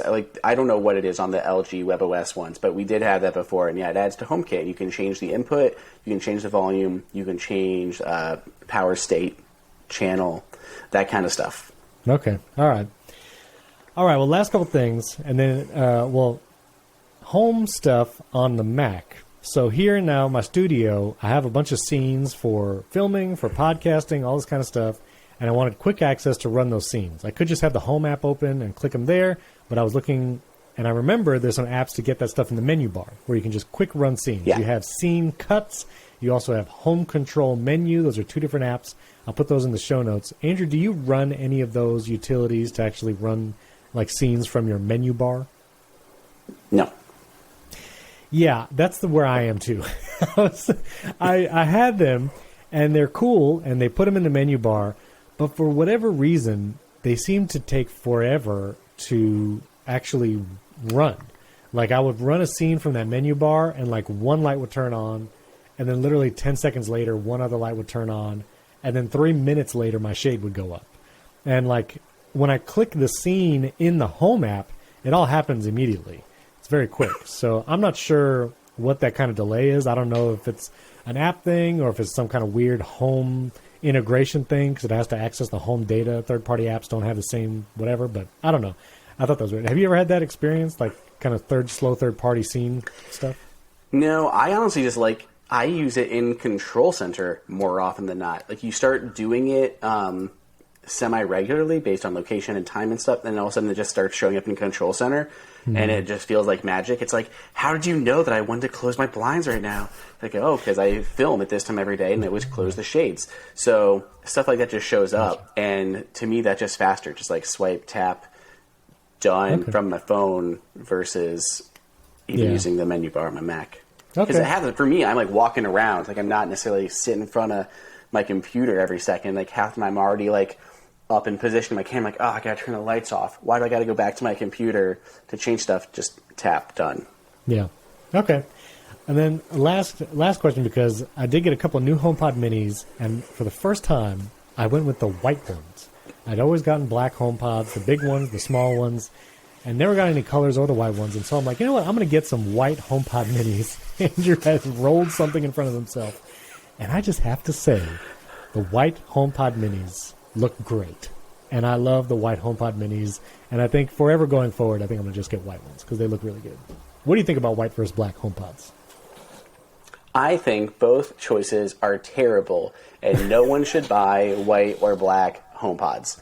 S1: Like, I don't know what it is on the LG WebOS ones, but we did have that before, and it adds to HomeKit. You can change the input, you can change the volume, you can change power state, channel, that kind of stuff.
S2: Okay, all right. Well, last couple things, and then, home stuff on the Mac. So here now, my studio, I have a bunch of scenes for filming, for podcasting, all this kind of stuff, and I wanted quick access to run those scenes. I could just have the Home app open and click them there, but I was looking, and I remember there's some apps to get that stuff in the menu bar where you can just quick run scenes. You have Scenecuts. You also have HomeControl menu. Those are 2 different apps. I'll put those in the show notes. Andrew, do you run any of those utilities to actually run like scenes from your menu bar?
S1: No.
S2: Yeah, that's where I am too. I had them, and they're cool, and they put them in the menu bar, but for whatever reason, they seem to take forever to actually run. Like, I would run a scene from that menu bar, and like one light would turn on, and then literally 10 seconds later, one other light would turn on, and then 3 minutes later, my shade would go up. And like when I click the scene in the Home app, it all happens immediately. It's very quick. So I'm not sure what that kind of delay is. I don't know if it's an app thing or if it's some kind of weird home integration thing because it has to access the home data. Third-party apps don't have the same whatever, but I don't know. I thought that was weird. Have you ever had that experience, like kind of slow third-party scene stuff?
S1: No, I honestly just I use it in Control Center more often than not. Like you start doing it semi-regularly based on location and time and stuff, and all of a sudden it just starts showing up in Control Center, and it just feels like magic. It's like, how did you know that I wanted to close my blinds right now? Like, oh, because I film at this time every day, and it was close the shades. So stuff like that just shows up, and to me, that's just faster. Just like swipe, tap, done from my phone versus even using the menu bar on my Mac. Because it happens for me. I'm like walking around, like I'm not necessarily sitting in front of my computer every second. Like half the time I'm already like up in position my camera, like, oh, I gotta turn the lights off. Why do I gotta go back to my computer to change stuff? Just tap, done.
S2: Yeah. Okay. And then last question, because I did get a couple of new HomePod minis, and for the first time, I went with the white ones. I'd always gotten black HomePods, the big ones, the small ones, and never got any colors or the white ones. And so I'm like, you know what? I'm going to get some white HomePod minis. Andrew has rolled something in front of himself. And I just have to say, the white HomePod minis look great. And I love the white HomePod minis. And I think forever going forward, I think I'm going to just get white ones because they look really good. What do you think about white versus black HomePods?
S1: I think both choices are terrible, and no one should buy white or black HomePods.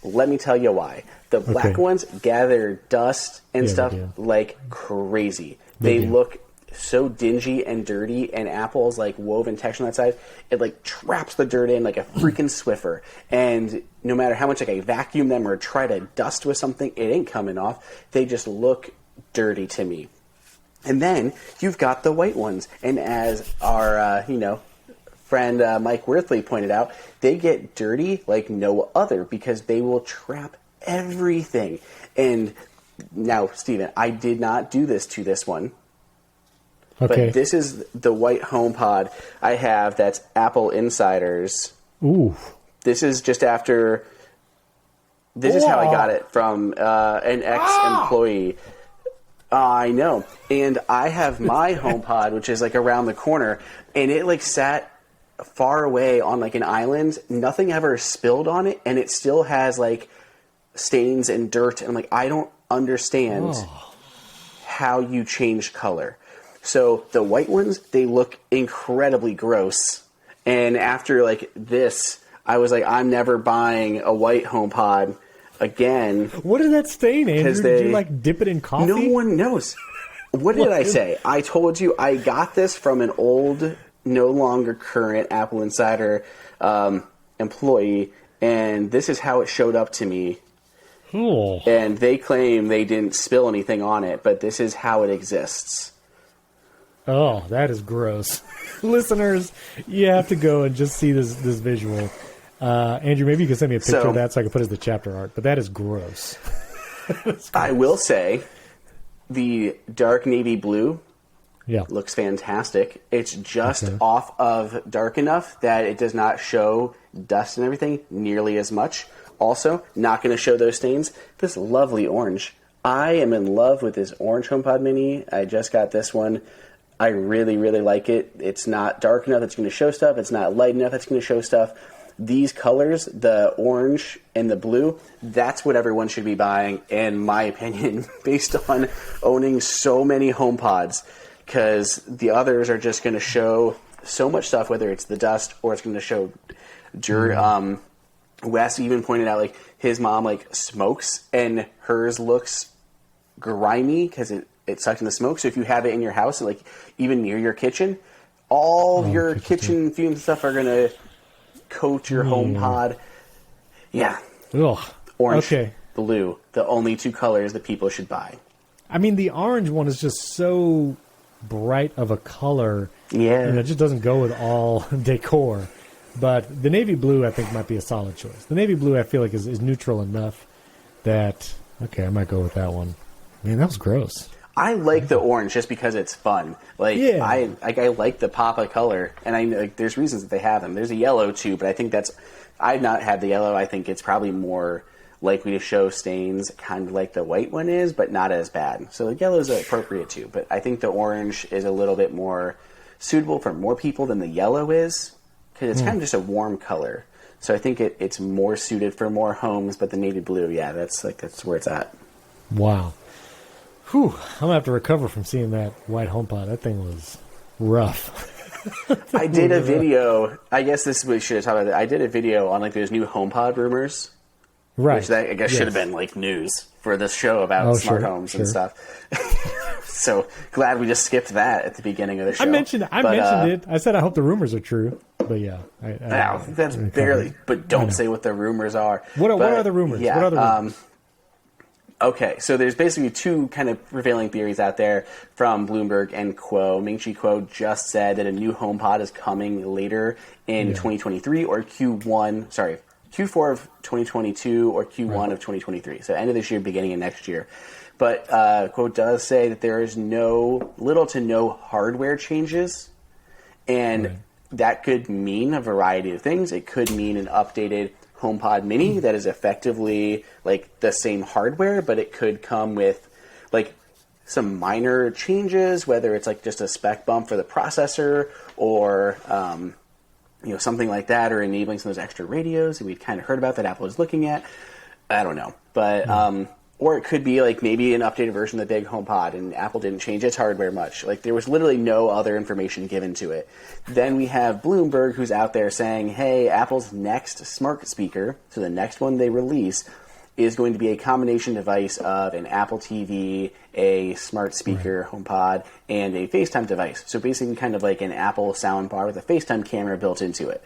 S1: Let me tell you why. The black ones gather dust and stuff like crazy. They look so dingy and dirty, and Apple's like woven texture on that side, it like traps the dirt in like a freaking Swiffer. And no matter how much like I vacuum them or try to dust with something, it ain't coming off. They just look dirty to me. And then you've got the white ones, and as our friend Mike Worthley pointed out, they get dirty like no other because they will trap everything. And now, Steven, I did not do this to this one.
S2: Okay.
S1: But this is the white HomePod I have that's AppleInsider's.
S2: Ooh.
S1: This is just after... This is how I got it from an ex-employee. I know. And I have my HomePod, which is like around the corner, and it like sat far away on like an island. Nothing ever spilled on it, and it still has like stains and dirt. And I'm like, I don't understand how you change color. So the white ones, they look incredibly gross. And after like this, I was like, I'm never buying a white HomePod again.
S2: What is that stain, Andrew? Did you like dip it in coffee?
S1: No one knows. What did I say? I told you I got this from an old, no longer current AppleInsider employee, and this is how it showed up to me.
S2: Cool.
S1: And they claim they didn't spill anything on it, but this is how it exists.
S2: Oh, that is gross. Listeners, you have to go and just see this visual. Andrew, maybe you can send me a picture of that so I can put it as the chapter art, but that is gross.
S1: I will say the dark navy blue looks fantastic. It's just off of dark enough that it does not show dust and everything nearly as much. Also, not going to show those stains. This lovely orange. I am in love with this orange HomePod mini. I just got this one. I really, really like it. It's not dark enough that's going to show stuff. It's not light enough that's going to show stuff. These colors, the orange and the blue, that's what everyone should be buying, in my opinion, based on owning so many HomePods, because the others are just going to show so much stuff, whether it's the dust or it's going to show dirt. Wes even pointed out, like, his mom, like, smokes, and hers looks grimy because it sucked in the smoke. So if you have it in your house, like, even near your kitchen, all your kitchen fumes and stuff are going to coat your HomePod. Yeah.
S2: Ugh.
S1: Orange, blue, the only two colors that people should buy.
S2: I mean, the orange one is just so bright of a color.
S1: Yeah.
S2: And it just doesn't go with all decor. But the navy blue, I think, might be a solid choice. The navy blue, I feel like, is neutral enough that, okay, I might go with that one. Man, that was gross.
S1: I like the orange just because it's fun. Like I like the pop of color, and I like there's reasons that they have them. There's a yellow too, but I think I've not had the yellow. I think it's probably more likely to show stains, kind of like the white one is, but not as bad. So the yellow is appropriate too, but I think the orange is a little bit more suitable for more people than the yellow is, because it's kind of just a warm color. So I think it's more suited for more homes, but the navy blue, that's where it's at.
S2: Wow. Whew, I'm going to have to recover from seeing that white HomePod. That thing was rough.
S1: I did a video. I guess we should have talked about that. I did a video on like those new HomePod rumors.
S2: Right.
S1: Which I guess should have been like news for this show about smart homes and stuff. So glad we just skipped that at the beginning of the show.
S2: I mentioned it. I said I hope the rumors are true. But yeah.
S1: That's barely. But don't say what the rumors are.
S2: What are the rumors?
S1: Yeah,
S2: what are the rumors?
S1: Okay, so there's basically two kind of prevailing theories out there from Bloomberg and Kuo. Ming-Chi Kuo just said that a new HomePod is coming later in 2023 or Q4 of 2022 or Q1 of 2023. So end of this year, beginning of next year. But Kuo does say that there is little to no hardware changes, and that could mean a variety of things. It could mean an updated HomePod Mini that is effectively like the same hardware, but it could come with like some minor changes, whether it's like just a spec bump for the processor or something like that, or enabling some of those extra radios that we'd kind of heard about that Apple is looking at. I don't know, but or it could be like maybe an updated version of the big HomePod, and Apple didn't change its hardware much. Like there was literally no other information given to it. Then we have Bloomberg, who's out there saying, hey, Apple's next smart speaker, so the next one they release, is going to be a combination device of an Apple TV, a smart speaker, HomePod, and a FaceTime device. So basically kind of like an Apple soundbar with a FaceTime camera built into it.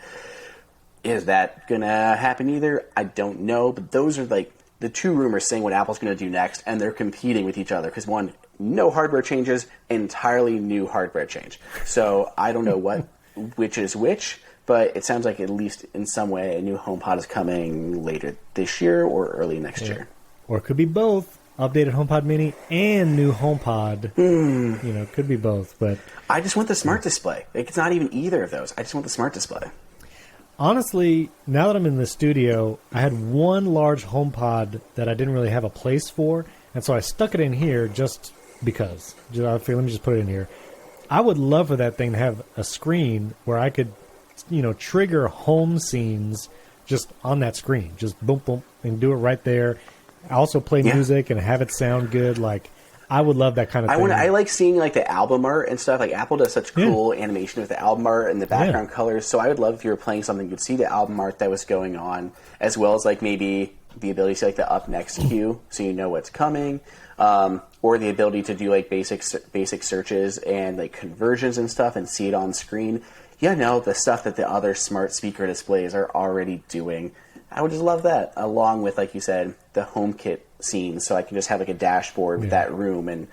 S1: Is that going to happen either? I don't know, but those are like the two rumors saying what Apple's going to do next, and they're competing with each other because one, no hardware changes, entirely new hardware change. So I don't know which is which, but it sounds like at least in some way a new HomePod is coming later this year or early next year.
S2: Or it could be both. Updated HomePod Mini and new HomePod. It could be both. But
S1: I just want the smart display. It's not even either of those. I just want the smart display.
S2: Honestly, now that I'm in the studio, I had one large HomePod that I didn't really have a place for, and so I stuck it in here just because. Let me just put it in here. I would love for that thing to have a screen where I could, trigger home scenes just on that screen. Just boom, boom, and do it right there. I also play music and have it sound good. Like, I would love that kind of thing.
S1: I like seeing like the album art and stuff. Like Apple does such cool animation with the album art and the background colors. So I would love if you were playing something, you'd see the album art that was going on, as well as like maybe the ability to see like the up next queue, so you know what's coming, or the ability to do like basic searches and like conversions and stuff and see it on screen. The stuff that the other smart speaker displays are already doing. I would just love that, along with, like you said, the HomeKit scenes, so I can just have like a dashboard with that room and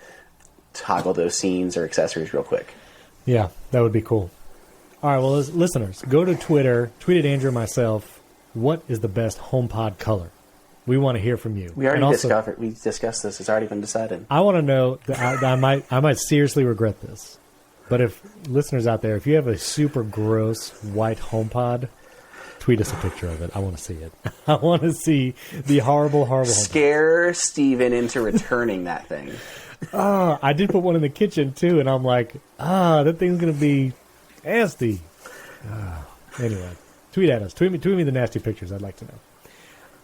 S1: toggle those scenes or accessories real quick.
S2: Yeah, that would be cool. All right, well, listeners, go to Twitter, tweet at Andrew and myself, what is the best HomePod color? We want to hear from you.
S1: We already discussed this. It's already been decided.
S2: I want to know that I might seriously regret this. But if listeners out there, if you have a super gross white HomePod, tweet us a picture of it. I want to see it. I want to see the horrible HomePod.
S1: Scare Steven into returning that thing.
S2: I did put one in the kitchen too, and I'm like, that thing's going to be nasty. Anyway, tweet at us. Tweet me the nasty pictures. I'd like to know.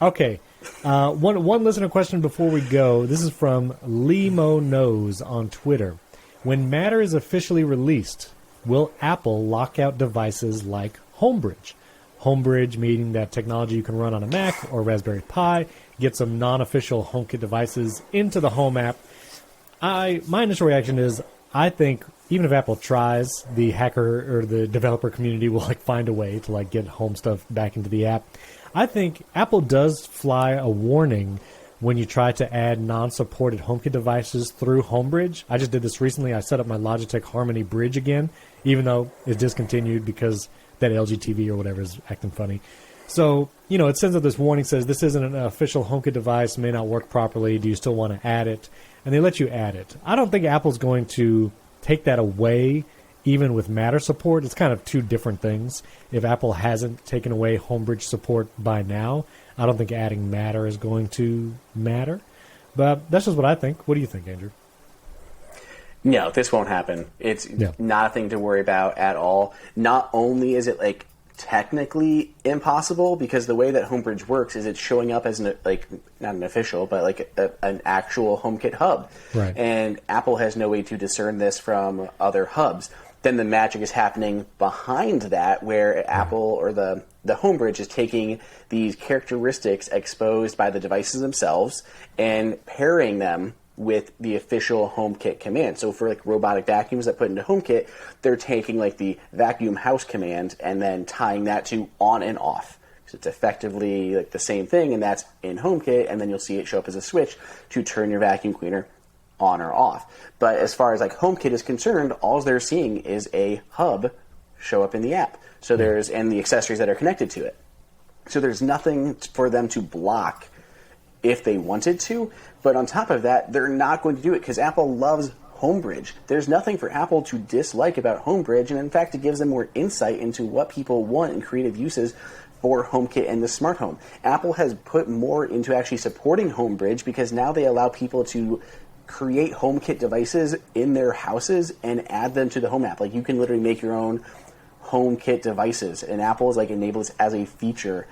S2: Okay. One listener question before we go. This is from Limo Knows on Twitter. When Matter is officially released, will Apple lock out devices like HomeBridge? HomeBridge meaning that technology you can run on a Mac or Raspberry Pi, get some non-official HomeKit devices into the Home app. My initial reaction is, I think even if Apple tries, the hacker or the developer community will find a way to get home stuff back into the app. I think Apple does fly a warning when you try to add non-supported HomeKit devices through HomeBridge. I just did this recently. I set up my Logitech Harmony Bridge again, even though it's discontinued because that LG TV or whatever is acting funny. So, it sends out this warning, says this isn't an official HomeKit device, may not work properly. Do you still want to add it? and they let you add it. I don't think Apple's going to take that away, even with Matter support. It's kind of two different things. If Apple hasn't taken away HomeBridge support by now, I don't think adding Matter is going to matter. But that's just what I think. What do you think, Andrew?
S1: No, this won't happen. It's nothing to worry about at all. Not only is it like technically impossible, because the way that HomeBridge works is it's showing up as not an official, but like an actual HomeKit hub.
S2: Right.
S1: And Apple has no way to discern this from other hubs. Then the magic is happening behind that, where Apple or the HomeBridge is taking these characteristics exposed by the devices themselves and pairing them with the official HomeKit command. So for like robotic vacuums that put into HomeKit, they're taking like the vacuum house command and then tying that to on and off. So it's effectively like the same thing, and that's in HomeKit, and then you'll see it show up as a switch to turn your vacuum cleaner on or off. But as far as like HomeKit is concerned, all they're seeing is a hub show up in the app. So and the accessories that are connected to it. So there's nothing for them to block if they wanted to, but on top of that, they're not going to do it because Apple loves HomeBridge. There's nothing for Apple to dislike about HomeBridge, and in fact, it gives them more insight into what people want in creative uses for HomeKit and the smart home. Apple has put more into actually supporting HomeBridge because now they allow people to create HomeKit devices in their houses and add them to the Home app. Like you can literally make your own HomeKit devices, and Apple has like enabled this as a feature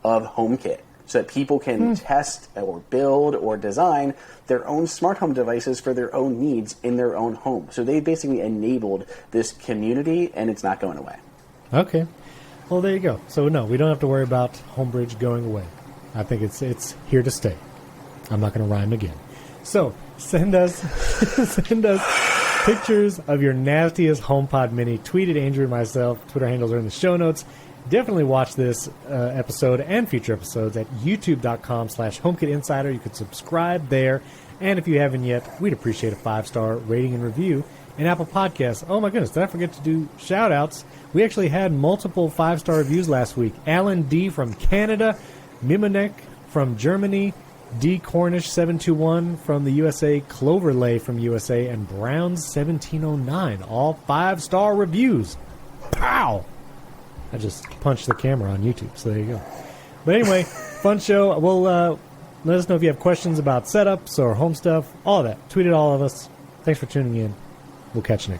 S1: of HomeKit, so that people can test or build or design their own smart home devices for their own needs in their own home. So they basically enabled this community, and it's not going away.
S2: Okay. Well, there you go. So, no, we don't have to worry about HomeBridge going away. I think it's here to stay. I'm not going to rhyme again. So, send us pictures of your nastiest HomePod Mini. Tweet at Andrew and myself. Twitter handles are in the show notes. Definitely watch this episode and future episodes at youtube.com/HomeKit Insider. You can subscribe there. And if you haven't yet, we'd appreciate a 5-star rating and review in Apple Podcasts. Oh my goodness, did I forget to do shout-outs? We actually had multiple 5-star reviews last week. Alan D. from Canada, Mimonek from Germany, D. Cornish721 from the USA, Cloverlay from USA, and Browns1709. All 5-star reviews. Pow! I just punched the camera on YouTube, so there you go. But anyway, fun show. Well, let us know if you have questions about setups or home stuff, all of that. Tweet at all of us. Thanks for tuning in. We'll catch you next time.